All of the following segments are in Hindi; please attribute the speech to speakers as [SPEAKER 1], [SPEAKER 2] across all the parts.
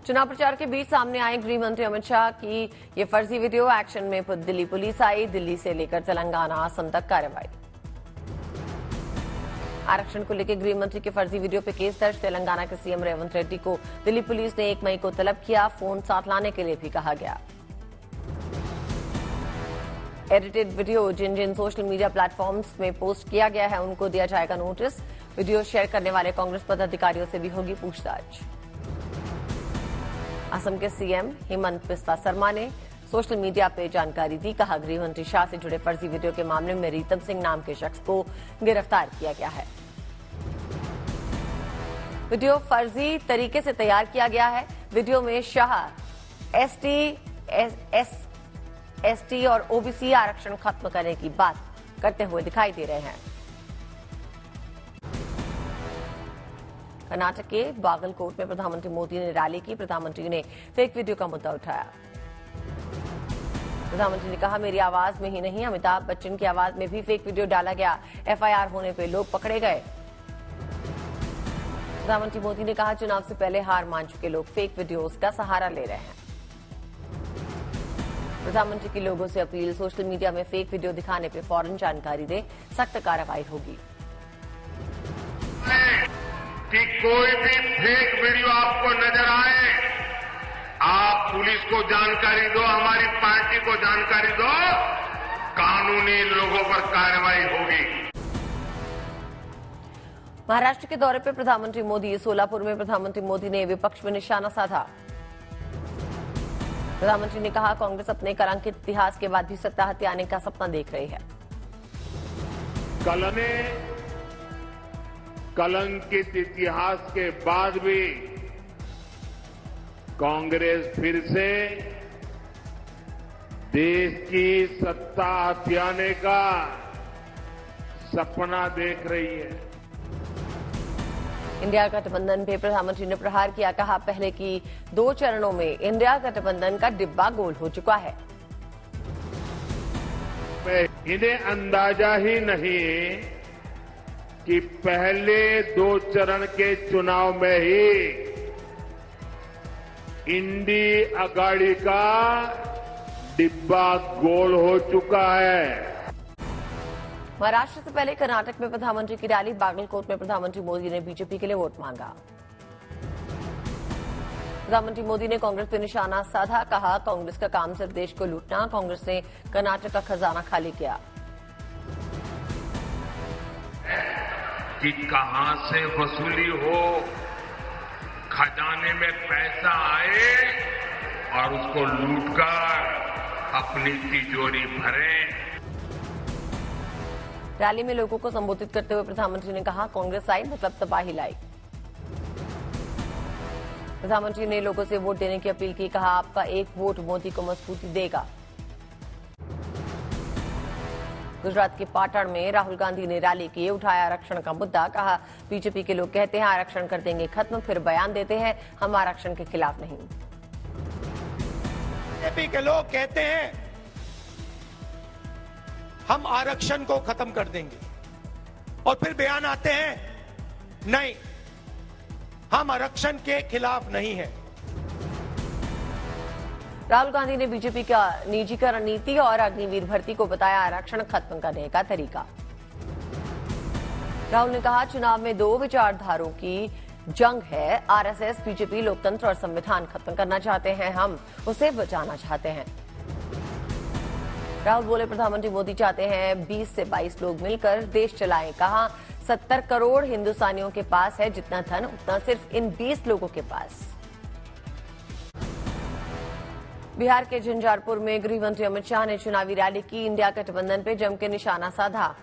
[SPEAKER 1] चुनाव प्रचार के बीच सामने आए गृह मंत्री अमित शाह की ये फर्जी वीडियो। एक्शन में दिल्ली पुलिस आई, दिल्ली से लेकर तेलंगाना असम तक कार्रवाई। आरक्षण को लेकर गृह मंत्री के फर्जी वीडियो पे केस दर्ज। तेलंगाना के सीएम रेवंत रेड्डी को दिल्ली पुलिस ने 1 मई को तलब किया, फोन साथ लाने के लिए भी कहा गया। एडिटेड वीडियो जिन जिन सोशल मीडिया प्लेटफॉर्म्स में पोस्ट किया गया है उनको दिया जाएगा नोटिस। वीडियो शेयर करने वाले कांग्रेस पदाधिकारियों से भी होगी पूछताछ। असम के सीएम हेमंत बिस्वा शर्मा ने सोशल मीडिया पे जानकारी दी। कहा, गृह मंत्री शाह से जुड़े फर्जी वीडियो के मामले में रीतम सिंह नाम के शख्स को गिरफ्तार किया गया है। वीडियो फर्जी तरीके से तैयार किया गया है। वीडियो में शाह एसटी और ओबीसी आरक्षण खत्म करने की बात करते हुए दिखाई दे रहे हैं। कर्नाटक के बागलकोट में प्रधानमंत्री मोदी ने रैली की। प्रधानमंत्री ने फेक वीडियो का मुद्दा उठाया। प्रधानमंत्री ने कहा, मेरी आवाज में ही नहीं, अमिताभ बच्चन की आवाज में भी फेक वीडियो डाला गया। एफआईआर होने पे लोग पकड़े गए। प्रधानमंत्री मोदी ने कहा, चुनाव से पहले हार मान चुके लोग फेक वीडियोज का सहारा ले रहे हैं। प्रधानमंत्री की लोगों से अपील, सोशल मीडिया में फेक वीडियो दिखाने पे फौरन जानकारी दें, सख्त कार्रवाई होगी।
[SPEAKER 2] कि कोई भी फेक वीडियो आपको नजर आए, आप पुलिस को जानकारी दो, हमारी पार्टी को जानकारी दो, कानूनी लोगों पर कार्रवाई होगी।
[SPEAKER 1] महाराष्ट्र के दौरे पर प्रधानमंत्री मोदी। सोलापुर में प्रधानमंत्री मोदी ने विपक्ष में निशाना साधा। प्रधानमंत्री ने कहा, कांग्रेस अपने कलंकित इतिहास के बाद भी सत्ता हथियाने का सपना देख रही है।
[SPEAKER 2] कलंकित इतिहास के बाद भी कांग्रेस फिर से देश की सत्ता हथियाने का सपना देख रही है।
[SPEAKER 1] इंडिया गठबंधन पे प्रधानमंत्री ने प्रहार किया। कहा, पहले की 2 चरणों में इंडिया गठबंधन का डिब्बा गोल हो चुका है।
[SPEAKER 2] इन्हें अंदाजा ही नहीं कि पहले 2 चरण के चुनाव में ही इंडी अगाड़ी का डिब्बा गोल हो चुका है।
[SPEAKER 1] महाराष्ट्र से पहले कर्नाटक में प्रधानमंत्री की रैली। बागलकोट में प्रधानमंत्री मोदी ने बीजेपी के लिए वोट मांगा। प्रधानमंत्री मोदी ने कांग्रेस पर निशाना साधा। कहा, कांग्रेस का काम सिर्फ देश को लूटना। कांग्रेस ने कर्नाटक का खजाना खाली किया।
[SPEAKER 2] कि कहां से वसूली हो, खजाने में पैसा आए और उसको लूटकर अपनी तिजोरी भरें।
[SPEAKER 1] रैली में लोगों को संबोधित करते हुए प्रधानमंत्री ने कहा, कांग्रेस आई मतलब तबाही लाई। प्रधानमंत्री ने लोगों से वोट देने की अपील की। कहा, आपका एक वोट मोदी को मजबूती देगा। गुजरात के पाटण में राहुल गांधी ने रैली की। उठाया आरक्षण का मुद्दा। कहा, बीजेपी के लोग कहते हैं आरक्षण कर देंगे खत्म, फिर बयान देते हैं हम आरक्षण के खिलाफ नहीं।
[SPEAKER 3] बीजेपी के लोग कहते हैं हम आरक्षण को खत्म कर देंगे और फिर बयान आते हैं नहीं, हम आरक्षण के खिलाफ नहीं हैं।
[SPEAKER 1] राहुल गांधी ने बीजेपी का निजीकरण नीति और अग्निवीर भर्ती को बताया आरक्षण खत्म करने का तरीका। राहुल ने कहा, चुनाव में 2 विचारधारों की जंग है। आरएसएस, बीजेपी लोकतंत्र और संविधान खत्म करना चाहते हैं, हम उसे बचाना चाहते हैं। राहुल बोले, प्रधानमंत्री मोदी चाहते हैं 20 से 22 लोग मिलकर देश चलाएं। कहा, 70 करोड़ हिंदुस्तानियों के पास है जितना धन, उतना सिर्फ इन 20 लोगों के पास। बिहार के झंझारपुर में गृह मंत्री अमित शाह ने चुनावी रैली की। इंडिया गठबंधन पे जम के निशाना साधा।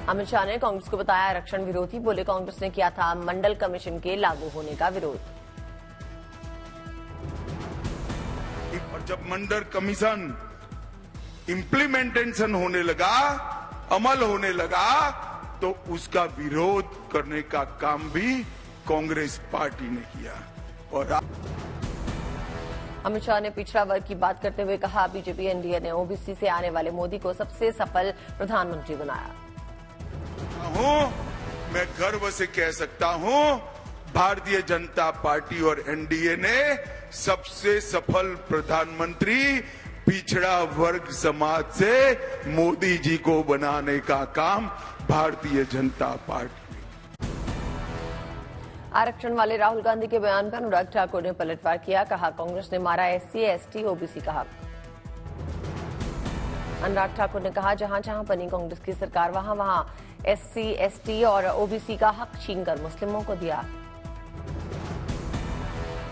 [SPEAKER 1] अमित शाह ने कांग्रेस को बताया आरक्षण विरोधी। बोले, कांग्रेस ने किया था मंडल कमीशन के लागू होने का विरोध।
[SPEAKER 4] और जब मंडल कमीशन इम्प्लीमेंटेशन होने लगा, अमल होने लगा, तो उसका विरोध करने का काम भी कांग्रेस पार्टी ने किया। और
[SPEAKER 1] अमित शाह ने पिछड़ा वर्ग की बात करते हुए कहा, बीजेपी एनडीए ने ओबीसी से आने वाले मोदी को सबसे सफल प्रधानमंत्री बनाया।
[SPEAKER 4] मैं गर्व से कह सकता हूं भारतीय जनता पार्टी और एनडीए ने सबसे सफल प्रधानमंत्री पिछड़ा वर्ग समाज से मोदी जी को बनाने का काम भारतीय जनता पार्टी।
[SPEAKER 1] आरक्षण वाले राहुल गांधी के बयान पर अनुराग ठाकुर ने पलटवार किया, कहा कांग्रेस ने मारा एससी, एसटी, ओबीसी का हक। अनुराग ठाकुर ने कहा जहां जहां बनी कांग्रेस की सरकार वहां वहां एससी, एसटी और ओबीसी का हक छीनकर मुस्लिमों को दिया।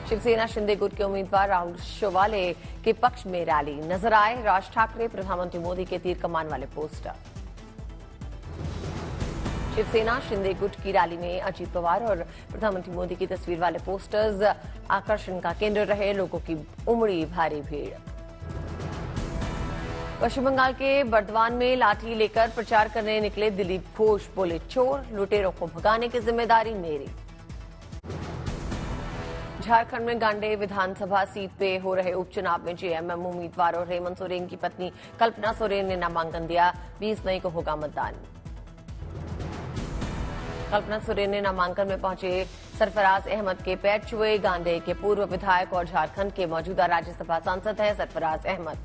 [SPEAKER 1] शिवसेना शिंदे गुट के उम्मीदवार राहुल शोवाले के पक्ष में रैली, नजर आए राज ठाकरे, प्रधानमंत्री मोदी के तीर कमान वाले पोस्टर। शिवसेना शिंदे गुट की रैली में अजीत पवार और प्रधानमंत्री मोदी की तस्वीर वाले पोस्टर्स आकर्षण का केंद्र रहे, लोगों की उमड़ी भारी भीड़। पश्चिम बंगाल के बर्दवान में लाठी लेकर प्रचार करने निकले दिलीप घोष, बोले चोर लुटेरों को भगाने की जिम्मेदारी मेरी। झारखंड में गांडे विधानसभा सीट पे हो रहे उपचुनाव में जेएमएम उम्मीदवार और हेमंत सोरेन की पत्नी कल्पना सोरेन ने नामांकन दिया, 20 मई को होगा मतदान। कल्पना सोरेन ने नामांकन में पहुंचे सरफराज अहमद के पैर छुए। गांडे के पूर्व विधायक और झारखंड के मौजूदा राज्यसभा सांसद हैं सरफराज अहमद।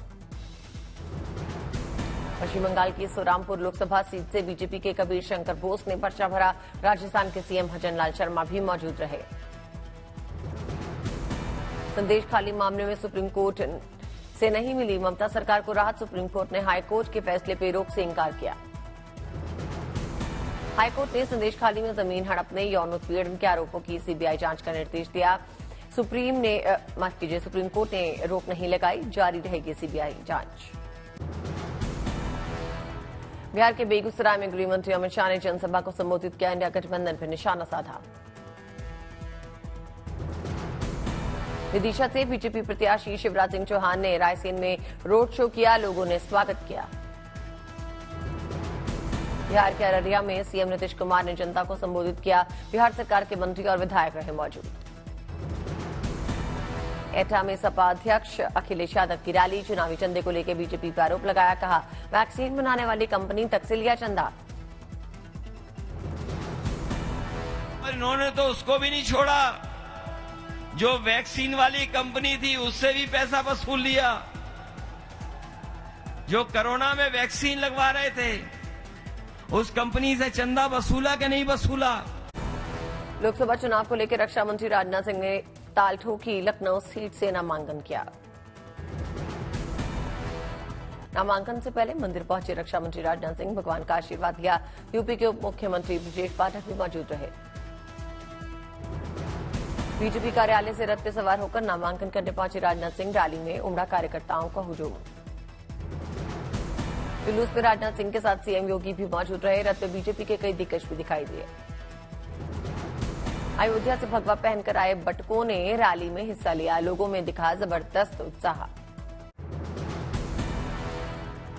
[SPEAKER 1] पश्चिम बंगाल की सोरामपुर लोकसभा सीट से बीजेपी के कबीर शंकर बोस ने पर्चा भरा, राजस्थान के सीएम भजनलाल शर्मा भी मौजूद रहे। संदेश खाली मामले में सुप्रीम कोर्ट से नहीं मिली ममता सरकार को राहत, सुप्रीम कोर्ट ने हाईकोर्ट के फैसले पर रोक से इंकार किया। हाईकोर्ट ने संदेश खाली में जमीन हड़पने, यौन उत्पीड़न के आरोपों की सीबीआई जांच का निर्देश दिया। सुप्रीम कोर्ट ने रोक नहीं लगाई, जारी रहेगी सीबीआई जांच। बिहार के बेगूसराय में गृह मंत्री अमित शाह ने जनसभा को संबोधित किया, इंडिया गठबंधन पर निशाना साधा। विदिशा से बीजेपी प्रत्याशी शिवराज सिंह चौहान ने रायसेन में रोड शो किया, लोगों ने स्वागत किया। बिहार के अररिया में सीएम नीतीश कुमार ने जनता को संबोधित किया, बिहार सरकार के मंत्री और विधायक रहे मौजूद। एटा में सपा अध्यक्ष अखिलेश यादव की रैली, चुनावी चंदे को लेकर बीजेपी पर आरोप लगाया, कहा वैक्सीन बनाने वाली कंपनी तक से लिया चंदा।
[SPEAKER 5] इन्होंने तो उसको भी नहीं छोड़ा, जो वैक्सीन वाली कंपनी थी उससे भी पैसा वसूल लिया। जो कोरोना में वैक्सीन लगवा रहे थे उस कंपनी से चंदा वसूला कि नहीं वसूला।
[SPEAKER 1] लोकसभा चुनाव को लेकर रक्षा मंत्री राजनाथ सिंह ने ताल ठोकी, लखनऊ सीट से नामांकन किया। नामांकन से पहले मंदिर पहुंचे रक्षा मंत्री राजनाथ सिंह, भगवान का आशीर्वाद लिया। यूपी के उप मुख्यमंत्री ब्रजेश पाठक भी मौजूद रहे। बीजेपी कार्यालय से रथ पे सवार होकर नामांकन करने पहुंचे राजनाथ सिंह, रैली में उमड़ा कार्यकर्ताओं का हुजूम। जुलूस में राजनाथ सिंह के साथ सीएम योगी भी मौजूद रहे, रथ पे बीजेपी के कई दिग्गज भी दिखाई दिए। अयोध्या से भगवा पहनकर आए बटकों ने रैली में हिस्सा लिया, लोगों में दिखा जबरदस्त उत्साह।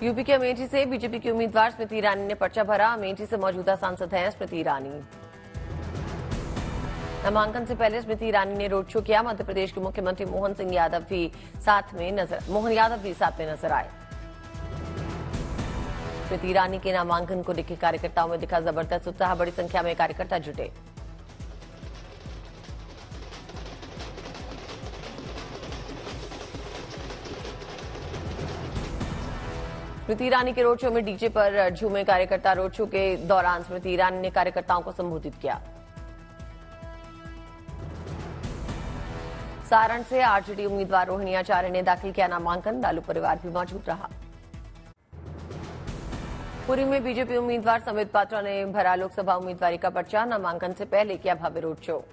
[SPEAKER 1] यूपी के अमेठी से बीजेपी की उम्मीदवार स्मृति ईरानी ने पर्चा भरा, अमेठी से मौजूदा सांसद हैं स्मृति ईरानी। नामांकन से पहले स्मृति ईरानी ने रोड शो किया, मध्य प्रदेश के मुख्यमंत्री मोहन यादव भी साथ में नजर आए। स्मृति ईरानी के नामांकन को लेकर कार्यकर्ताओं में दिखा जबरदस्त उत्साह, बड़ी संख्या में कार्यकर्ता जुटे। स्मृति ईरानी के रोड शो में डीजे पर झूमे कार्यकर्ता, रोड शो के दौरान स्मृति ईरानी ने कार्यकर्ताओं को संबोधित किया। सारण से आरजेडी उम्मीदवार रोहिणी आचार्य ने दाखिल किया नामांकन, लालू परिवार भी मौजूद रहा। पुरी में बीजेपी उम्मीदवार संबित पात्रा ने भरा लोकसभा उम्मीदवारी का पर्चा, नामांकन से पहले किया भव्य रोड शो।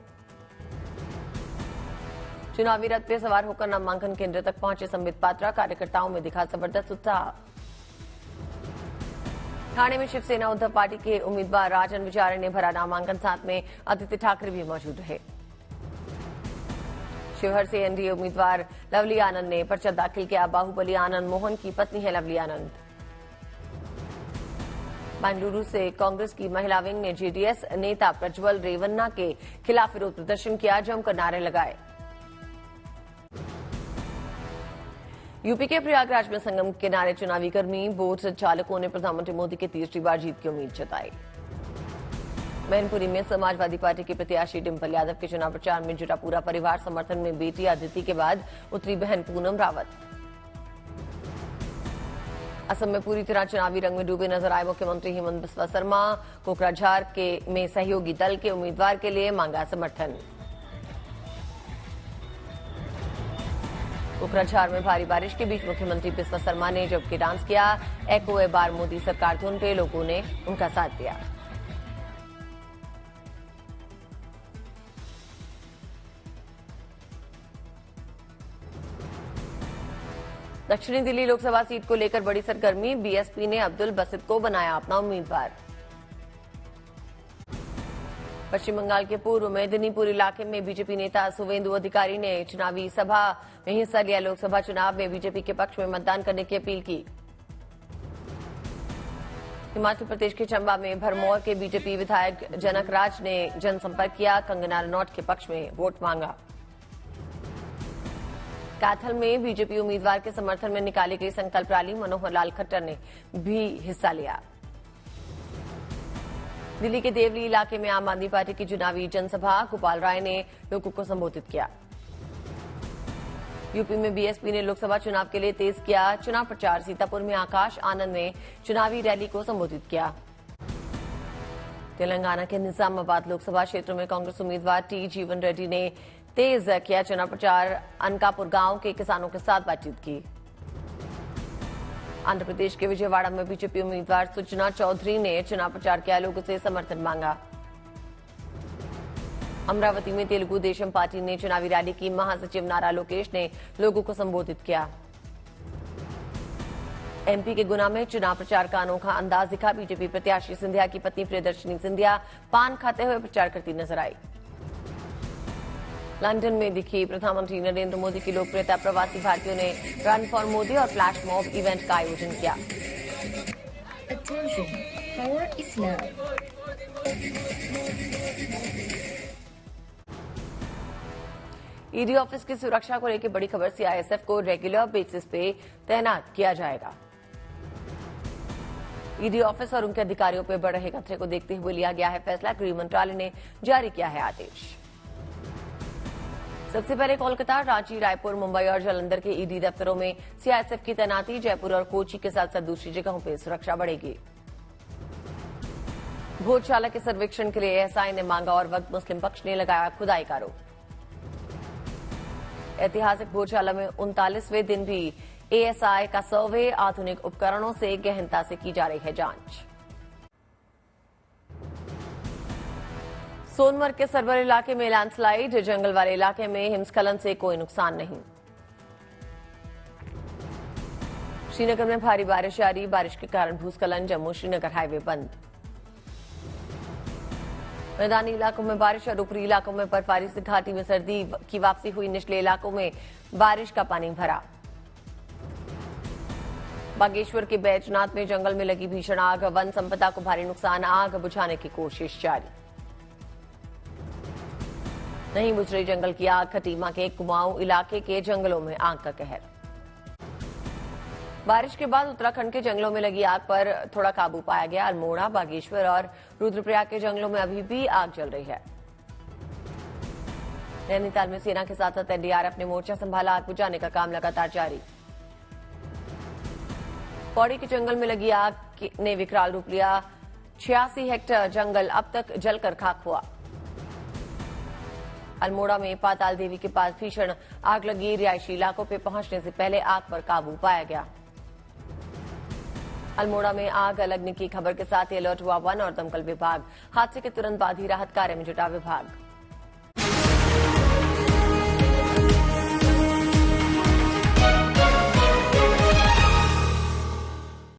[SPEAKER 1] चुनावी रथ पे सवार होकर नामांकन केंद्र तक पहुंचे संबित पात्रा, कार्यकर्ताओं में दिखा जबरदस्त उत्साह। ठाणे में शिवसेना उद्धव पार्टी के उम्मीदवार राजन विचारे ने भरा नामांकन, साथ में आदित्य ठाकरे भी मौजूद रहे। शिवहर से एनडीए उम्मीदवार लवली आनंद ने पर्चा दाखिल किया, बाहुबली आनंद मोहन की पत्नी है लवली आनंद। बेंगलुरु से कांग्रेस की महिला विंग ने जेडीएस नेता प्रज्वल रेवन्ना के खिलाफ विरोध प्रदर्शन किया, जमकर नारे लगाए। यूपी के प्रयागराज में संगम किनारे चुनावी कर्मी बोट चालकों ने प्रधानमंत्री मोदी के तीसरी बार जीत की उम्मीद जताई। मैनपुरी में समाजवादी पार्टी के प्रत्याशी डिंपल यादव के चुनाव प्रचार में जुटा पूरा परिवार। समर्थन में बेटी अदिति के बाद उतरी बहन पूनम रावत। असम में पूरी तरह चुनावी रंग में डूबे नजर आए मुख्यमंत्री हेमंत बिस्वा शर्मा। कोकराझार में सहयोगी दल के उम्मीदवार के लिए मांगा समर्थन। कोकराझार में भारी बारिश के बीच मुख्यमंत्री बिस्वा शर्मा ने जबकि डांस किया। एको ए बार मोदी सरकार धुन पे लोगों ने उनका साथ दिया। दक्षिणी दिल्ली लोकसभा सीट को लेकर बड़ी सरगर्मी। बीएसपी ने अब्दुल बसित को बनाया अपना उम्मीदवार। पश्चिम बंगाल के पूर्व मेदिनीपुर इलाके में बीजेपी नेता सुवेंदु अधिकारी ने चुनावी सभा में हिस्सा लिया। लोकसभा चुनाव में बीजेपी के पक्ष में मतदान करने की अपील की। हिमाचल प्रदेश के चंबा में भरमौर के बीजेपी विधायक जनक राज ने जनसंपर्क किया। कंगना रनौत के पक्ष में वोट मांगा। कैथल में बीजेपी उम्मीदवार के समर्थन में निकाली गई संकल्प रैली। मनोहर लाल खट्टर ने भी हिस्सा लिया। दिल्ली के देवली इलाके में आम आदमी पार्टी की चुनावी जनसभा। गोपाल राय ने लोगों को संबोधित किया। यूपी में बीएसपी ने लोकसभा चुनाव के लिए तेज किया चुनाव प्रचार। सीतापुर में आकाश आनंद ने चुनावी रैली को संबोधित किया। तेलंगाना के निजामाबाद लोकसभा क्षेत्र में कांग्रेस उम्मीदवार टी जीवन रेड्डी ने तेज किया चुनाव प्रचार। अनकापुर गांव के किसानों के साथ बातचीत की। आंध्र प्रदेश के विजयवाड़ा में बीजेपी उम्मीदवार सुचना चौधरी ने चुनाव प्रचार किया। लोगों से समर्थन मांगा। अमरावती में तेलुगु देशम पार्टी ने चुनावी रैली की। महासचिव नारा लोकेश ने लोगों को संबोधित किया। एमपी के गुना में चुनाव प्रचार का अनोखा अंदाज दिखा। बीजेपी प्रत्याशी सिंधिया की पत्नी प्रियदर्शनी सिंधिया पान खाते हुए प्रचार करती नजर आई। लंदन में दिखी प्रधानमंत्री नरेंद्र मोदी की लोकप्रियता। प्रवासी भारतीयों ने रन फॉर मोदी और फ्लैश मॉब इवेंट का आयोजन किया।
[SPEAKER 6] Attention, power is now.
[SPEAKER 1] ED office की सुरक्षा को लेकर बड़ी खबर। सीआईएसएफ को रेगुलर बेसिस पे तैनात किया जाएगा। ईडी ऑफिस और उनके अधिकारियों पर बढ़ रहे खतरे को देखते हुए लिया गया है फैसला। गृह मंत्रालय ने जारी किया है आदेश। सबसे पहले कोलकाता, रांची, रायपुर, मुंबई और जालंधर के ईडी दफ्तरों में सीआईएसएफ की तैनाती। जयपुर और कोची के साथ साथ दूसरी जगहों पर सुरक्षा बढ़ेगी। भोजशाला के सर्वेक्षण के लिए एएसआई ने मांगा और वक्त मुस्लिम पक्ष ने लगाया खुदाई का आरोप। ऐतिहासिक भोजशाला में 39वें दिन भी एएसआई का सर्वे। आधुनिक उपकरणों से गहनता से की जा रही है जांच। सोनमर्ग के सरवर इलाके में लैंडस्लाइड। जंगल वाले इलाके में हिमस्खलन से कोई नुकसान नहीं। श्रीनगर में भारी बारिश जारी। बारिश के कारण भूस्खलन। जम्मू श्रीनगर हाईवे बंद। मैदानी इलाकों में बारिश और ऊपरी इलाकों में बर्फबारी से घाटी में सर्दी की वापसी हुई। निचले इलाकों में बारिश का पानी भरा। बागेश्वर के बैजनाथ में जंगल में लगी भीषण आग। वन संपदा को भारी नुकसान। आग बुझाने की कोशिश जारी। नहीं बुझ रही जंगल की आग। खटीमा के कुमाऊं इलाके के जंगलों में आग का कहर। बारिश के बाद उत्तराखंड के जंगलों में लगी आग पर थोड़ा काबू पाया गया। अल्मोड़ा, बागेश्वर और रुद्रप्रयाग के जंगलों में अभी भी आग जल रही है। नैनीताल में सेना के साथ साथ एनडीआरएफ ने मोर्चा संभाला। आग बुझाने का काम लगातार जारी। पौड़ी के जंगल में लगी आग ने विकराल रूप लिया। 86 हेक्टेयर जंगल अब तक जलकर खाक हुआ। अल्मोड़ा में पाताल देवी के पास भीषण आग लगी। रिहायशी इलाकों पर पहुंचने से पहले आग पर काबू पाया गया। अल्मोड़ा में आग लगने की खबर के साथ ही अलर्ट हुआ वन और दमकल विभाग। हादसे के तुरंत बाद ही राहत कार्य में जुटा विभाग।